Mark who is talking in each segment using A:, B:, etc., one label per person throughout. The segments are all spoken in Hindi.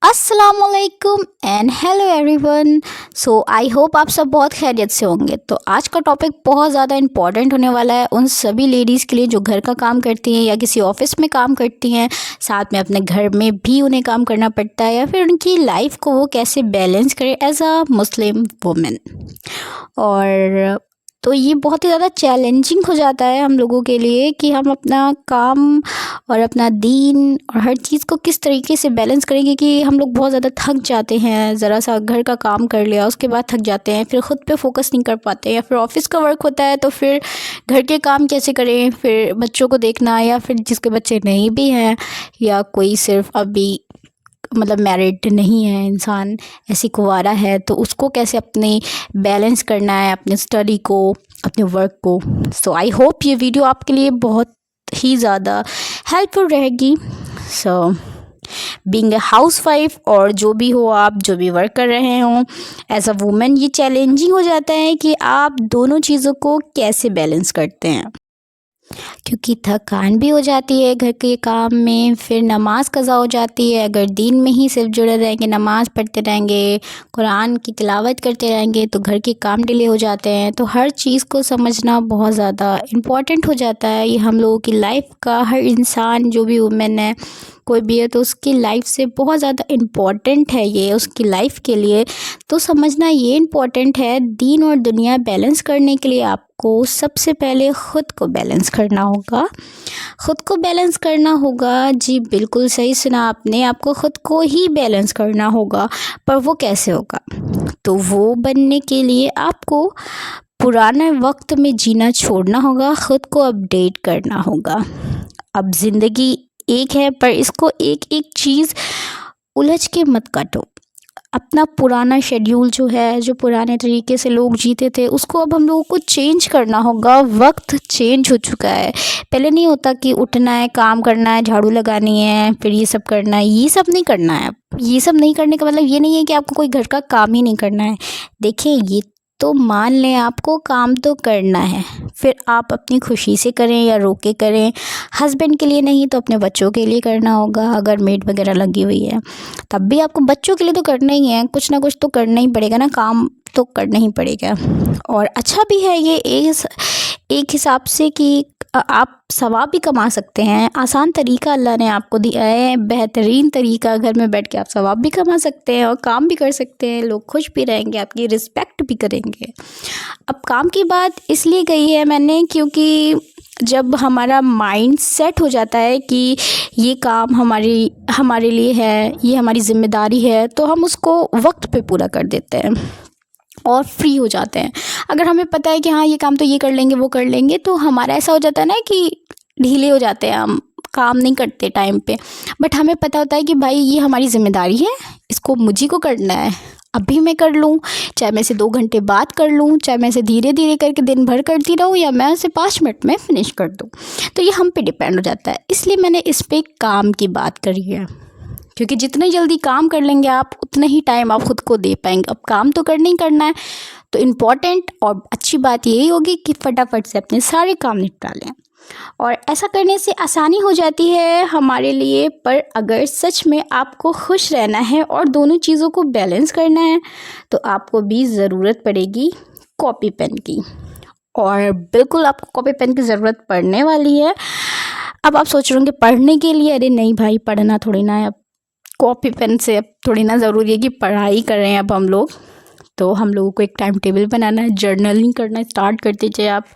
A: अस्सलामुअलैकुम and hello everyone. So I hope आप सब बहुत खैरियत से होंगे। तो आज का टॉपिक बहुत ज़्यादा इम्पॉर्टेंट होने वाला है उन सभी लेडीज़ के लिए जो घर का काम करती हैं या किसी ऑफिस में काम करती हैं, साथ में अपने घर में भी उन्हें काम करना पड़ता है, या फिर उनकी लाइफ को वो कैसे बैलेंस करें एज अ मुस्लिम वुमेन। और तो ये बहुत ही ज़्यादा चैलेंजिंग हो जाता है हम लोगों के लिए कि हम अपना काम और अपना दीन और हर चीज़ को किस तरीके से बैलेंस करेंगे कि हम लोग बहुत ज़्यादा थक जाते हैं। ज़रा सा घर का काम कर लिया उसके बाद थक जाते हैं, फिर ख़ुद पे फोकस नहीं कर पाते, या फिर ऑफिस का वर्क होता है तो फिर घर के काम कैसे करें, फिर बच्चों को देखना, या फिर जिसके बच्चे नहीं भी हैं या कोई सिर्फ अभी मतलब मैरिड नहीं है इंसान, ऐसी कुंवारा है, तो उसको कैसे अपने बैलेंस करना है अपने स्टडी को, अपने वर्क को। सो आई होप ये वीडियो आपके लिए बहुत ही ज़्यादा हेल्पफुल रहेगी। सो बीइंग ए हाउसवाइफ और जो भी हो, आप जो भी वर्क कर रहे हो एज अ वुमेन, ये चैलेंजिंग हो जाता है कि आप दोनों चीज़ों को कैसे बैलेंस करते हैं, क्योंकि थकान भी हो जाती है घर के काम में, फिर नमाज कज़ा हो जाती है। अगर दीन में ही सिर्फ जुड़े रहेंगे, नमाज पढ़ते रहेंगे, कुरान की तिलावत करते रहेंगे, तो घर के काम डिले हो जाते हैं। तो हर चीज़ को समझना बहुत ज़्यादा इम्पॉर्टेंट हो जाता है। ये हम लोगों की लाइफ का, हर इंसान जो भी वुमेन है कोई भी है तो उसकी लाइफ से बहुत ज़्यादा इम्पॉर्टेंट है ये उसकी लाइफ के लिए। तो समझना ये इम्पॉर्टेंट है। दीन और दुनिया बैलेंस करने के लिए आपको सबसे पहले ख़ुद को बैलेंस करना होगा। ख़ुद को बैलेंस करना होगा, जी बिल्कुल सही सुना आपने, आपको ख़ुद को ही बैलेंस करना होगा। पर वो कैसे होगा? तो वो बनने के लिए आपको पुराने वक्त में जीना छोड़ना होगा, ख़ुद को अपडेट करना होगा। अब ज़िंदगी एक है, पर इसको एक एक चीज़ उलझ के मत काटो। अपना पुराना शेड्यूल जो है, जो पुराने तरीके से लोग जीते थे, उसको अब हम लोगों को चेंज करना होगा। वक्त चेंज हो चुका है। पहले नहीं होता कि उठना है, काम करना है, झाड़ू लगानी है, फिर ये सब करना है। ये सब नहीं करना है। ये सब नहीं करने का मतलब ये नहीं है कि आपको कोई घर का काम ही नहीं करना है। देखिए, ये तो मान लें आपको काम तो करना है, फिर आप अपनी खुशी से करें या रोक के करें। हस्बैंड के लिए नहीं तो अपने बच्चों के लिए करना होगा। अगर मेड वगैरह लगी हुई है तब भी आपको बच्चों के लिए तो करना ही है, कुछ ना कुछ तो करना ही पड़ेगा ना, काम तो करना ही पड़ेगा। और अच्छा भी है ये एक हिसाब से कि आप सवाब भी कमा सकते हैं। आसान तरीका अल्लाह ने आपको दिया है, बेहतरीन तरीका। घर में बैठ के आप सवाब भी कमा सकते हैं और काम भी कर सकते हैं। लोग खुश भी रहेंगे, आपकी रिस्पेक्ट भी करेंगे। अब काम की बात इसलिए कही है मैंने क्योंकि जब हमारा माइंड सेट हो जाता है कि ये काम हमारे लिए है, ये हमारी ज़िम्मेदारी है, तो हम उसको वक्त पे पूरा कर देते हैं और फ्री हो जाते हैं। अगर हमें पता है कि हाँ ये काम तो ये कर लेंगे, वो कर लेंगे, तो हमारा ऐसा हो जाता है ना कि ढीले हो जाते हैं, हम काम नहीं करते टाइम पे। बट हमें पता होता है कि भाई ये हमारी ज़िम्मेदारी है, इसको मुझी को करना है। अभी मैं कर लूँ, चाहे मैं इसे 2 घंटे बाद कर लूँ, चाहे मैं इसे धीरे धीरे करके दिन भर करती रहूँ, या मैं इसे 5 मिनट में फिनिश कर दूँ। तो ये हम पे डिपेंड हो जाता है। इसलिए मैंने इस पर काम की बात करी है, क्योंकि जितनी जल्दी काम कर लेंगे आप, उतना ही टाइम आप खुद को दे पाएंगे। अब काम तो करना ही करना है, तो इम्पॉर्टेंट और अच्छी बात यही होगी कि फटाफट से अपने सारे काम निपटा लें। और ऐसा करने से आसानी हो जाती है हमारे लिए। पर अगर सच में आपको खुश रहना है और दोनों चीज़ों को बैलेंस करना है, तो आपको भी ज़रूरत पड़ेगी कॉपी पेन की। और बिल्कुल आपको कॉपी पेन की ज़रूरत पड़ने वाली है। अब आप सोच रहे होंगे पढ़ने के लिए, अरे नहीं भाई, पढ़ना थोड़ी ना है, अब कॉपी पेन से अब थोड़ी ना ज़रूरी है कि पढ़ाई कर रहे हैं अब हम लोग। तो हम लोगों को एक टाइम टेबल बनाना है, जर्नलिंग करना स्टार्ट कर दीजिए। आप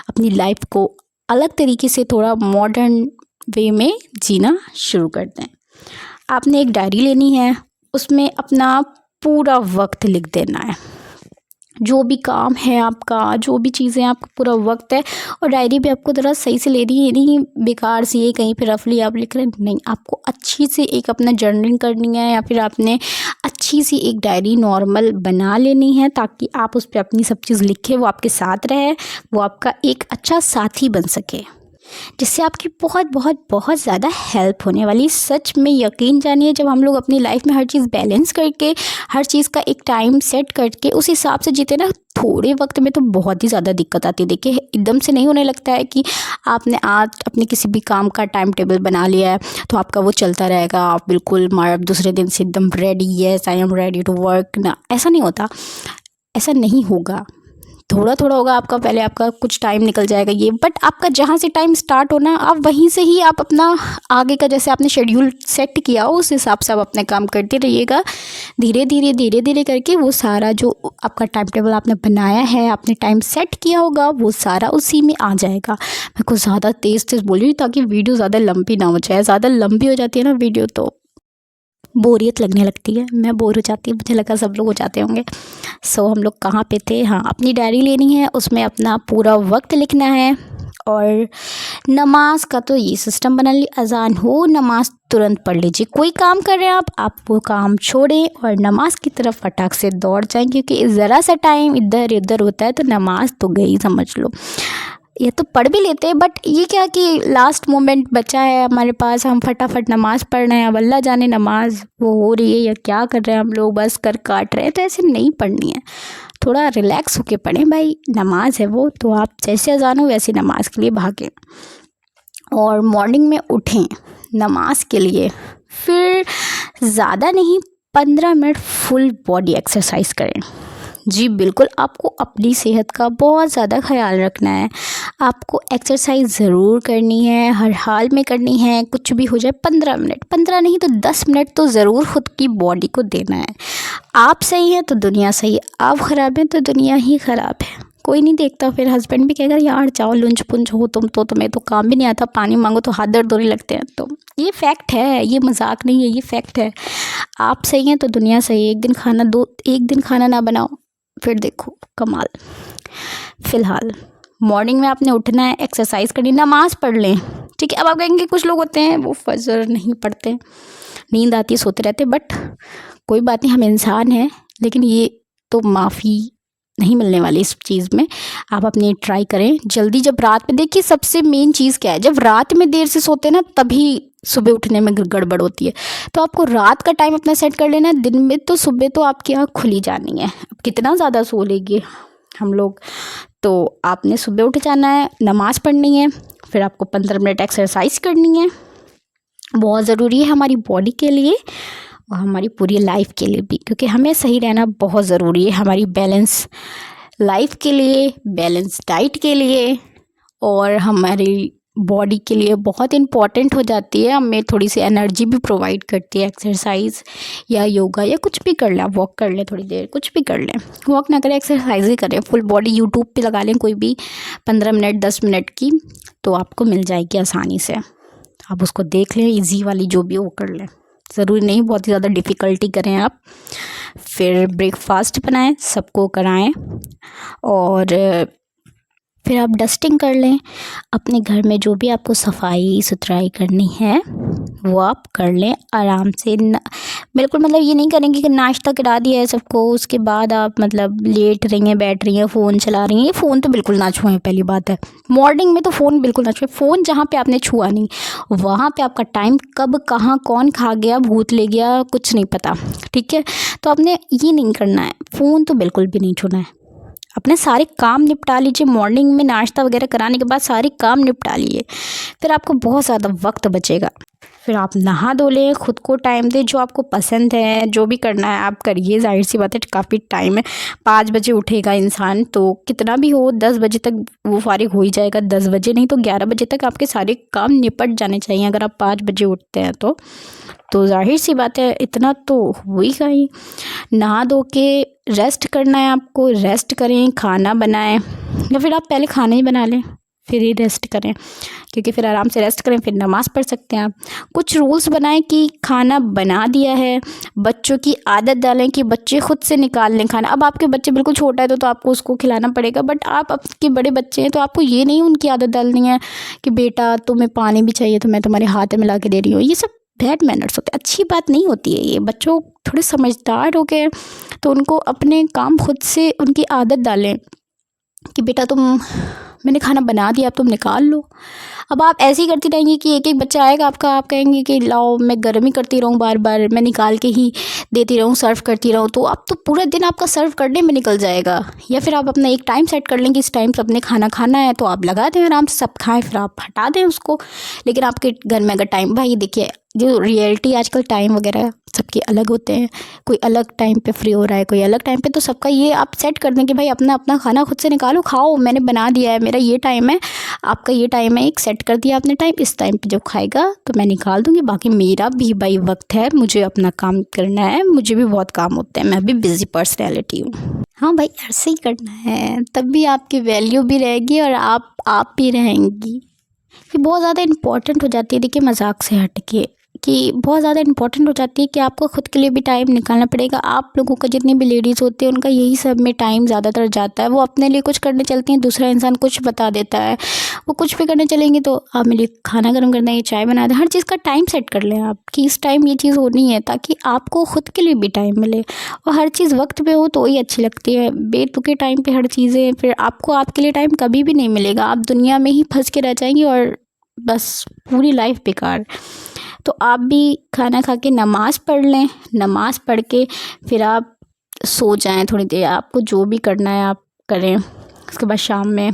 A: अपनी लाइफ को अलग तरीके से, थोड़ा मॉडर्न वे में जीना शुरू कर दें। आपने एक डायरी लेनी है, उसमें अपना पूरा वक्त लिख देना है, जो भी काम है आपका, जो भी चीज़ें, आपका पूरा वक्त है। और डायरी भी आपको ज़रा सही से लेनी है, नहीं बेकार सी है कहीं पे रफली आप लिख रहे हैं, नहीं, आपको अच्छी सी एक अपना जर्नलिंग करनी है, या फिर आपने अच्छी सी एक डायरी नॉर्मल बना लेनी है, ताकि आप उस पर अपनी सब चीज़ लिखें, वो आपके साथ रहे, वो आपका एक अच्छा साथी बन सके। जिससे आपकी बहुत बहुत बहुत ज़्यादा हेल्प होने वाली। सच में यकीन जानिए, जब हम लोग अपनी लाइफ में हर चीज़ बैलेंस करके, हर चीज़ का एक टाइम सेट करके उस हिसाब से जीते ना, थोड़े वक्त में तो बहुत ही ज़्यादा दिक्कत आती है। देखिए, एकदम से नहीं होने लगता है कि आपने आज अपने किसी भी काम का टाइम टेबल बना लिया है तो आपका वो चलता रहेगा, आप बिल्कुल दूसरे दिन से एकदम ready, yes I am ready to work ना, ऐसा नहीं होता, ऐसा नहीं होगा। थोड़ा थोड़ा होगा आपका, पहले आपका कुछ टाइम निकल जाएगा ये, बट आपका जहाँ से टाइम स्टार्ट होना, आप वहीं से ही आप अपना आगे का जैसे आपने शेड्यूल सेट किया उस हिसाब से आप अपने काम करते रहिएगा। धीरे धीरे धीरे धीरे करके वो सारा जो आपका टाइम टेबल आपने बनाया है, आपने टाइम सेट किया होगा, वो सारा उसी में आ जाएगा। मैं कुछ ज़्यादा तेज़ तेज़ बोल रही हूँ ताकि वीडियो ज़्यादा लंबी ना हो जाए। ज़्यादा लंबी हो जाती है ना वीडियो तो बोरियत लगने लगती है, मैं बोर हो जाती हूँ, मुझे लगा सब लोग हो जाते होंगे। सो हम लोग कहाँ पे थे, हाँ, अपनी डायरी लेनी है, उसमें अपना पूरा वक्त लिखना है। और नमाज का तो ये सिस्टम बना ली, अजान हो नमाज तुरंत पढ़ लीजिए। कोई काम कर रहे हैं आप वो काम छोड़ें और नमाज की तरफ फटाक से दौड़ जाएं, क्योंकि ज़रा सा टाइम इधर उधर होता है तो नमाज तो गई समझ लो। ये तो पढ़ भी लेते हैं, बट ये क्या कि लास्ट मोमेंट बचा है हमारे पास, हम फटाफट नमाज़ पढ़ रहे हैं, अब अल्लाह जाने नमाज वो हो रही है या क्या कर रहे हैं हम लोग, बस कर काट रहे हैं, तो ऐसे नहीं पढ़नी है। थोड़ा रिलैक्स होके पढ़ें भाई, नमाज है वो, तो आप जैसे अजान हो वैसे नमाज के लिए भागें। और मॉर्निंग में उठें नमाज के लिए, फिर ज़्यादा नहीं 15 मिनट फुल बॉडी एक्सरसाइज करें। जी बिल्कुल, आपको अपनी सेहत का बहुत ज़्यादा ख्याल रखना है, आपको एक्सरसाइज ज़रूर करनी है, हर हाल में करनी है, कुछ भी हो जाए 15 मिनट, 15 नहीं तो 10 मिनट तो ज़रूर खुद की बॉडी को देना है। आप सही हैं तो दुनिया सही है, आप ख़राब हैं तो दुनिया ही ख़राब है। कोई नहीं देखता, फिर हस्बैंड भी कहेगा यार जाओ लुंज पुंज हो तुम तो, तुम्हें तो काम भी नहीं आता, पानी मांगो तो हाथ दर्द होने लगते हैं। तो ये फैक्ट है, ये मजाक नहीं है, ये फैक्ट है। आप सही हैं तो दुनिया सही है। एक दिन खाना ना बनाओ, फिर देखो कमाल। फ़िलहाल मॉर्निंग में आपने उठना है, एक्सरसाइज करनी, नमाज़ पढ़ लें, ठीक है। अब आप कहेंगे कुछ लोग होते हैं वो फजर नहीं पढ़ते, नींद आती है सोते रहते, बट कोई बात नहीं, हम इंसान हैं, लेकिन ये तो माफ़ी नहीं मिलने वाली इस चीज़ में। आप अपनी ट्राई करें जल्दी, जब रात में, देखिए सबसे मेन चीज़ क्या है, जब रात में देर से सोते हैं ना तभी सुबह उठने में गड़बड़ होती है। तो आपको रात का टाइम अपना सेट कर लेना है, दिन में तो सुबह तो आपकी आँख खुली जानी है, कितना ज़्यादा सो लेंगे हम लोग। तो आपने सुबह उठ जाना है, नमाज़ पढ़नी है, फिर आपको 15 मिनट एक्सरसाइज करनी है, बहुत ज़रूरी है हमारी बॉडी के लिए और हमारी पूरी लाइफ के लिए भी, क्योंकि हमें सही रहना बहुत ज़रूरी है हमारी बैलेंस लाइफ के लिए, बैलेंस डाइट के लिए, और हमारी बॉडी के लिए बहुत इम्पॉर्टेंट हो जाती है। हमें थोड़ी सी एनर्जी भी प्रोवाइड करती है एक्सरसाइज या योगा या कुछ भी कर लें, वॉक कर लें थोड़ी देर, कुछ भी कर लें, वॉक ना करें एक्सरसाइज ही करें, फुल बॉडी यूट्यूब पे लगा लें कोई भी 15 मिनट 10 मिनट की, तो आपको मिल जाएगी आसानी से। आप उसको देख लें, इजी वाली जो भी वो कर लें, ज़रूरी नहीं बहुत ही ज़्यादा डिफ़िकल्टी करें आप। फिर ब्रेकफास्ट बनाएं, सबको कराएं, और फिर आप डस्टिंग कर लें। अपने घर में जो भी आपको सफाई सुथराई करनी है वो आप कर लें आराम से। बिल्कुल मतलब ये नहीं करेंगे कि नाश्ता करा दिया है सबको, उसके बाद आप मतलब लेट रही हैं, बैठ रही हैं, फ़ोन चला रही हैं। ये फ़ोन तो बिल्कुल ना छुएं, पहली बात है। मॉर्निंग में तो फ़ोन बिल्कुल ना छुएं। फ़ोन जहाँ पे आपने छुआ नहीं, वहाँ पे आपका टाइम कब कहाँ कौन खा गया, भूत ले गया, कुछ नहीं पता, ठीक है। तो आपने ये नहीं करना है, फ़ोन तो बिल्कुल भी नहीं छूना है। अपने सारे काम निपटा लीजिए, मॉर्निंग में नाश्ता वगैरह कराने के बाद सारे काम निपटा लिए, फिर आपको बहुत ज़्यादा वक्त बचेगा। फिर आप नहा धो लें, खुद को टाइम दें, जो आपको पसंद है जो भी करना है आप करिए। जाहिर सी बात है काफ़ी टाइम है, 5 बजे उठेगा इंसान तो कितना भी हो 10 बजे तक वो फारिग हो ही जाएगा। 10 बजे नहीं तो 11 बजे तक आपके सारे काम निपट जाने चाहिए। अगर आप 5 बजे उठते हैं तो जाहिर सी बात है इतना तो हो ही गई। नहा धो के रेस्ट करना है आपको, रेस्ट करें, खाना बनाएं, या फिर आप पहले खाना ही बना लें फिर ही रेस्ट करें, क्योंकि फिर आराम से रेस्ट करें, फिर नमाज़ पढ़ सकते हैं आप। कुछ रूल्स बनाएं कि खाना बना दिया है, बच्चों की आदत डालें कि बच्चे खुद से निकाल लें खाना। अब आपके बच्चे बिल्कुल छोटा है तो आपको उसको खिलाना पड़ेगा, बट आप आपके बड़े बच्चे हैं तो आपको ये नहीं उनकी आदत डालनी है कि बेटा तुम्हें पानी भी चाहिए तो मैं तुम्हारे हाथ में ला के दे रही हूँ। ये सब बैड मैनर्स होते हैं, अच्छी बात नहीं होती है ये। बच्चों थोड़े समझदार हो गए तो उनको अपने काम खुद से उनकी आदत डालें कि बेटा तुम मैंने खाना बना दिया, अब तुम निकाल लो। अब आप ऐसे ही करती रहेंगी कि एक एक बच्चा आएगा आपका, आप कहेंगे कि लाओ मैं गर्म ही करती रहूँ, बार बार मैं निकाल के ही देती रहूँ, सर्व करती रहूँ, तो अब तो पूरा दिन आपका सर्व करने में निकल जाएगा। या फिर आप अपना एक टाइम सेट कर लें कि इस टाइम सबने खाना खाना है, तो आप लगा दें आराम से, सब खाएं, फिर आप हटा दें उसको। लेकिन आपके घर में अगर टाइम, भाई देखिए जो रियलिटी आजकल टाइम वगैरह सबके अलग होते हैं, कोई अलग टाइम पे फ्री हो रहा है, कोई अलग टाइम पे, तो सबका ये आप सेट कर दें कि भाई अपना अपना खाना खुद से निकालो, खाओ, मैंने बना दिया है, मेरा ये टाइम है, आपका ये टाइम है, एक सेट कर दिया आपने टाइम, इस टाइम पे जो खाएगा तो मैं निकाल दूँगी, बाकी मेरा भी भाई वक्त है, मुझे अपना काम करना है, मुझे भी बहुत काम होते हैं, मैं भी बिज़ी पर्सनैलिटी हूँ। हाँ भाई, ऐसे ही करना है, तब भी आपकी वैल्यू भी रहेगी और आप भी रहेंगी। ये बहुत ज़्यादा इम्पोर्टेंट हो जाती है, देखिए मजाक से हट के, कि बहुत ज़्यादा इम्पोर्टेंट हो जाती है कि आपको खुद के लिए भी टाइम निकालना पड़ेगा। आप लोगों का, जितनी भी लेडीज़ होती है, उनका यही सब में टाइम ज़्यादातर जाता है। वो अपने लिए कुछ करने चलती हैं, दूसरा इंसान कुछ बता देता है, वो कुछ भी करने चलेंगी तो आप मेरे लिए खाना गर्म कर दें, ये चाय बना दें, हर चीज़ का टाइम सेट कर लें आप कि इस टाइम ये चीज़ होनी है, ताकि आपको खुद के लिए भी टाइम मिले। और हर चीज़ वक्त पे हो तो ही अच्छी लगती है, बेतुके टाइम पे हर चीज़ें, फिर आपको आपके लिए टाइम कभी भी नहीं मिलेगा, आप दुनिया में ही फंस के रह जाएंगी और बस पूरी लाइफ बेकार। तो आप भी खाना खा के नमाज़ पढ़ लें, नमाज़ पढ़ के फिर आप सो जाएं थोड़ी देर, आपको जो भी करना है आप करें। उसके बाद शाम में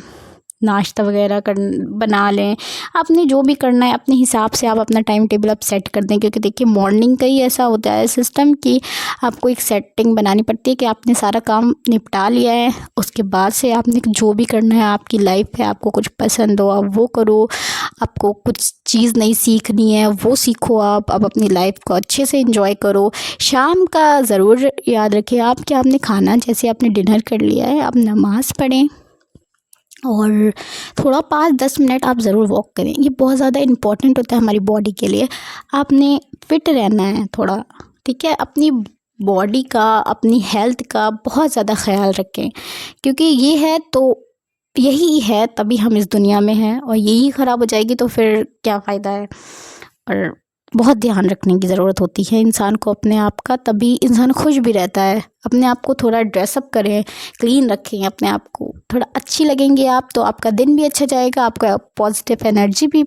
A: नाश्ता वगैरह बना लें, आपने जो भी करना है अपने हिसाब से आप अपना टाइम टेबल आप सेट कर दें, क्योंकि देखिए मॉर्निंग का ही ऐसा होता है सिस्टम कि आपको एक सेटिंग बनानी पड़ती है कि आपने सारा काम निपटा लिया है, उसके बाद से आपने जो भी करना है, आपकी लाइफ है, आपको कुछ पसंद हो आप वो करो, आपको कुछ चीज़ नई सीखनी है वो सीखो, आप अब अपनी लाइफ को अच्छे से एंजॉय करो। शाम का ज़रूर याद रखिए आप कि आपने खाना, जैसे आपने डिनर कर लिया है, आप नमाज़ पढ़ें और थोड़ा 5-10 मिनट आप ज़रूर वॉक करें, ये बहुत ज़्यादा इम्पोर्टेंट होता है हमारी बॉडी के लिए। आपने फिट रहना है थोड़ा, ठीक है, अपनी बॉडी का, अपनी हेल्थ का बहुत ज़्यादा ख्याल रखें, क्योंकि ये है तो यही है, तभी हम इस दुनिया में हैं, और यही ख़राब हो जाएगी तो फिर क्या फ़ायदा है। और बहुत ध्यान रखने की ज़रूरत होती है इंसान को अपने आप का, तभी इंसान खुश भी रहता है। अपने आप को थोड़ा ड्रेसअप करें, क्लीन रखें अपने आप को, थोड़ा अच्छी लगेंगे आप तो आपका दिन भी अच्छा जाएगा, आपका पॉजिटिव एनर्जी भी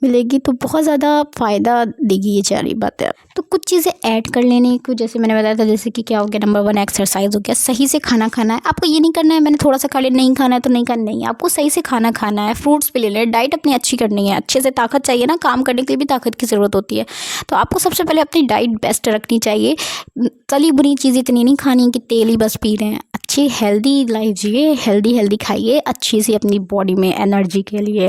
A: मिलेगी, तो बहुत ज़्यादा फ़ायदा देगी ये सारी बातें। तो कुछ चीज़ें ऐड कर लेने को, जैसे मैंने बताया था, जैसे कि क्या हो गया, नंबर 1 एक्सरसाइज हो गया, सही से खाना खाना है। आपको ये नहीं करना है मैंने थोड़ा सा खा लिया, नहीं खाना है तो नहीं खाना, नहीं, आपको सही से खाना खाना है, फ्रूट्स भी ले लें, डाइट अपनी अच्छी करनी है, अच्छे से ताकत चाहिए ना, काम करने के लिए भी ताकत की ज़रूरत होती है, तो आपको सबसे पहले अपनी डाइट बेस्ट रखनी चाहिए। तली बुनी चीज़ इतनी नहीं खानी कि तेल ही बस पी रहे हैं, अच्छी हेल्दी लाइफ जिए, हेल्दी खाइए, अच्छी सी अपनी बॉडी में एनर्जी के लिए।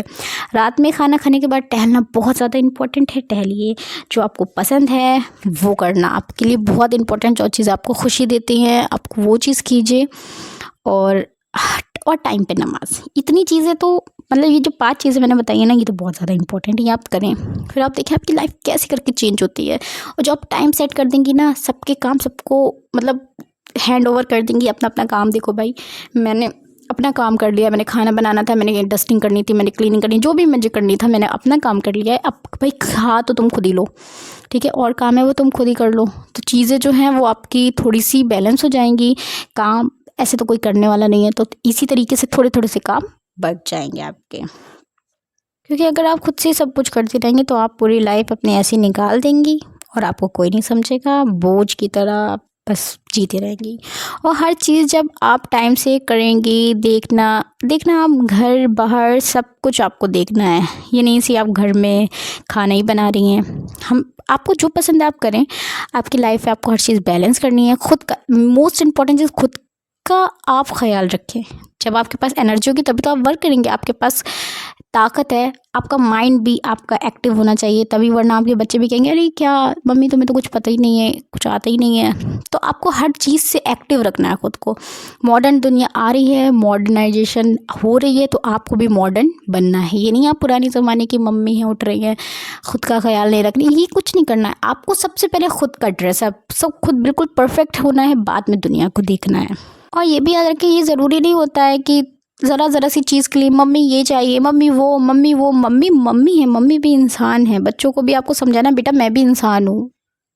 A: रात में खाना खाने के बाद टहलना बहुत ज़्यादा इंपॉर्टेंट है, टहलिए, जो आपको पसंद है वो करना आपके लिए बहुत इंपॉर्टेंट, जो चीज़ आपको खुशी देती है आपको वो चीज़ कीजिए, और टाइम पे नमाज। इतनी चीज़ें तो मतलब ये जो 5 चीज़ें मैंने बताई है ना, ये तो बहुत ज़्यादा इंपॉर्टेंट है, ये आप करें, फिर आप देखिए आपकी लाइफ कैसे करके चेंज होती है। और जो आप टाइम सेट कर देंगी ना, सबके काम सबको मतलब हैंड ओवर कर देंगी, अपना अपना काम। देखो भाई, मैंने अपना काम कर लिया, मैंने खाना बनाना था, मैंने डस्टिंग करनी थी, मैंने क्लीनिंग करनी, जो भी मुझे करनी था मैंने अपना काम कर लिया है। अब भाई खा तो तुम खुद ही लो, ठीक है, और काम है वो तुम खुद ही कर लो, तो चीज़ें जो हैं वो आपकी थोड़ी सी बैलेंस हो जाएंगी। काम ऐसे तो कोई करने वाला नहीं है, तो इसी तरीके से थोड़े थोड़े से काम बढ़ जाएंगे आपके, क्योंकि अगर आप खुद से सब कुछ करते रहेंगे तो आप पूरी लाइफ अपनी ऐसी निकाल देंगी और आपको कोई नहीं समझेगा, बोझ की तरह आप बस जीती रहेंगी। और हर चीज़ जब आप टाइम से करेंगी, देखना आप घर बाहर सब कुछ आपको देखना है, ये नहीं सी आप घर में खाना ही बना रही हैं। आपको जो पसंद है आप करें, आपकी लाइफ है, आपको हर चीज़ बैलेंस करनी है। खुद का मोस्ट इम्पॉर्टेंट चीज़, खुद का आप ख्याल रखें। जब आपके पास एनर्जी होगी तभी तो आप वर्क करेंगे, आपके पास ताकत है, आपका माइंड भी आपका एक्टिव होना चाहिए तभी, वरना आपके बच्चे भी कहेंगे अरे क्या मम्मी तुम्हें तो कुछ पता ही नहीं है, कुछ आता ही नहीं है। तो आपको हर चीज़ से एक्टिव रखना है खुद को। मॉडर्न दुनिया आ रही है, मॉडर्नाइजेशन हो रही है, तो आपको भी मॉडर्न बनना है। ये नहीं आप पुरानी ज़माने की मम्मी हैं उठ रही हैं, खुद का ख्याल नहीं रखनी, ये कुछ नहीं करना है। आपको सबसे पहले खुद का ड्रेसअप सब खुद बिल्कुल परफेक्ट होना है, बाद में दुनिया को देखना है। और ये भी याद रखिए, ये ज़रूरी नहीं होता है कि ज़रा सी चीज़ के लिए मम्मी ये चाहिए, मम्मी वो, मम्मी मम्मी है, मम्मी भी इंसान है। बच्चों को भी आपको समझाना, बेटा मैं भी इंसान हूँ,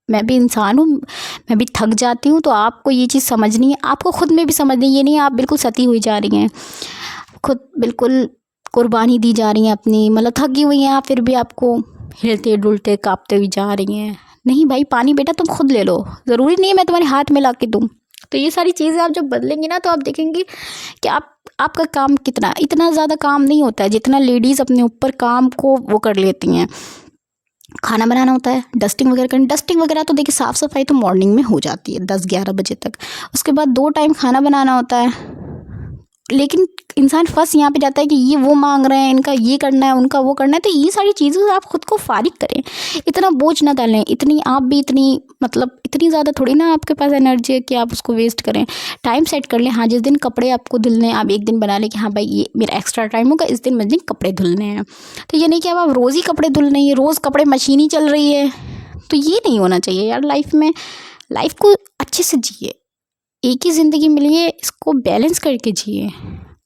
A: मैं भी थक जाती हूँ, तो आपको ये चीज़ समझनी है, आपको खुद में भी समझनी है। ये नहीं आप बिल्कुल सती हुई जा रही हैं, खुद बिल्कुल कुर्बानी दी जा रही हैं अपनी, मतलब थकी हुई हैं आप फिर भी आपको हिलते डुलते काँपते हुए जा रही हैं। नहीं भाई, पानी बेटा तुम खुद ले लो, ज़रूरी नहीं है मैं तुम्हारे हाथ में ला के दूँ। तो ये सारी चीज़ें आप जब बदलेंगी ना तो आप देखेंगे कि आपका काम कितना, इतना ज़्यादा काम नहीं होता है जितना लेडीज़ अपने ऊपर काम को वो कर लेती हैं। खाना बनाना होता है, डस्टिंग वगैरह करनी, डस्टिंग वगैरह तो देखिए साफ़ सफाई तो मॉर्निंग में हो जाती है 10-11 बजे तक। उसके बाद 2 टाइम खाना बनाना होता है। लेकिन इंसान फँस यहाँ पे जाता है कि ये वो मांग रहे हैं, इनका ये करना है, उनका वो करना है। तो ये सारी चीज़ों से आप खुद को फारिग करें, इतना बोझ ना डालें, इतनी आप भी इतनी मतलब इतनी ज़्यादा थोड़ी ना आपके पास एनर्जी है कि आप उसको वेस्ट करें। टाइम सेट कर लें। हाँ, जिस दिन कपड़े आपको धुलने हैं आप एक दिन बना लें कि हाँ भाई ये मेरा एक्स्ट्रा टाइम होगा, इस दिन मुझे कपड़े धुलने हैं। तो ये नहीं कि अब आप रोज़ ही कपड़े धुल रही हैं, रोज़ कपड़े मशीन ही चल रही है, तो ये नहीं होना चाहिए यार। लाइफ में लाइफ को अच्छे से जिए, एक ही ज़िंदगी मिली है, इसको बैलेंस करके जिए।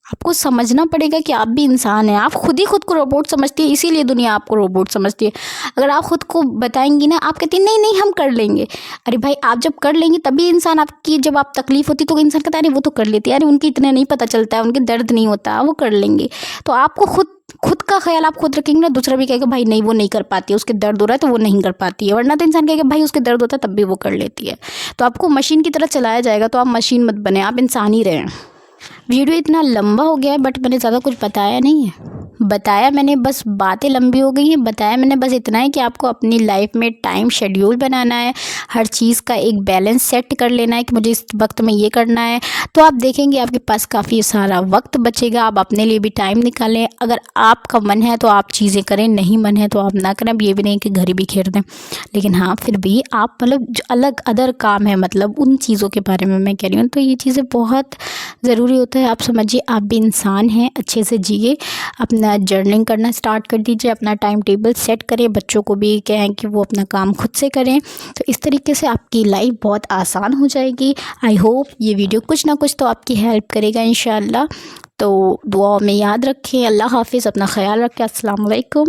A: आपको समझना पड़ेगा कि आप भी इंसान हैं। आप खुद ही खुद को रोबोट समझती है, इसीलिए दुनिया आपको रोबोट समझती है। अगर आप खुद को बताएंगी ना, आप कहती हैं नहीं नहीं हम कर लेंगे। अरे भाई, आप जब कर लेंगी तभी इंसान आपकी, जब आप तकलीफ होती तो इंसान कहता है अरे वो तो कर लेती है, अरे उनके इतने नहीं पता चलता है, उनके दर्द नहीं होता, वो कर लेंगे। तो आपको खुद का ख्याल आप खुद रखेंगे ना, दूसरा भी कहेगा भाई नहीं वो नहीं कर पाती है, उसके दर्द हो रहा है तो वो नहीं कर पाती है। वरना तो इंसान कहेगा भाई उसके दर्द होता है तब भी वो कर लेती है। तो आपको मशीन की तरह चलाया जाएगा, तो आप मशीन मत बने, आप इंसान ही रहें। वीडियो इतना लंबा हो गया है बट मैंने ज़्यादा कुछ बताया नहीं है। बताया मैंने बस, बातें लंबी हो गई हैं। बताया मैंने बस इतना है कि आपको अपनी लाइफ में टाइम शेड्यूल बनाना है, हर चीज़ का एक बैलेंस सेट कर लेना है कि मुझे इस वक्त में ये करना है। तो आप देखेंगे आपके पास काफ़ी सारा वक्त बचेगा, आप अपने लिए भी टाइम निकालें। अगर आपका मन है तो आप चीज़ें करें, नहीं मन है तो आप ना करें। अब ये भी नहीं कि घर ही भी घेर दें, लेकिन हाँ फिर भी आप मतलब जो अलग अदर काम है, मतलब उन चीज़ों के बारे में मैं कह रही हूँ। तो ये चीज़ें बहुत ज़रूरी होता है। आप समझिए आप भी इंसान हैं, अच्छे से जिए, अपना जर्नलिंग करना स्टार्ट कर दीजिए, अपना टाइम टेबल सेट करें, बच्चों को भी कहें कि वो अपना काम खुद से करें। तो इस तरीके से आपकी लाइफ बहुत आसान हो जाएगी। आई होप ये वीडियो कुछ ना कुछ तो आपकी हेल्प करेगा इंशाल्लाह। तो दुआ में याद रखें। अल्लाह हाफिज़, अपना ख्याल रखें। अस्सलाम वालेकुम।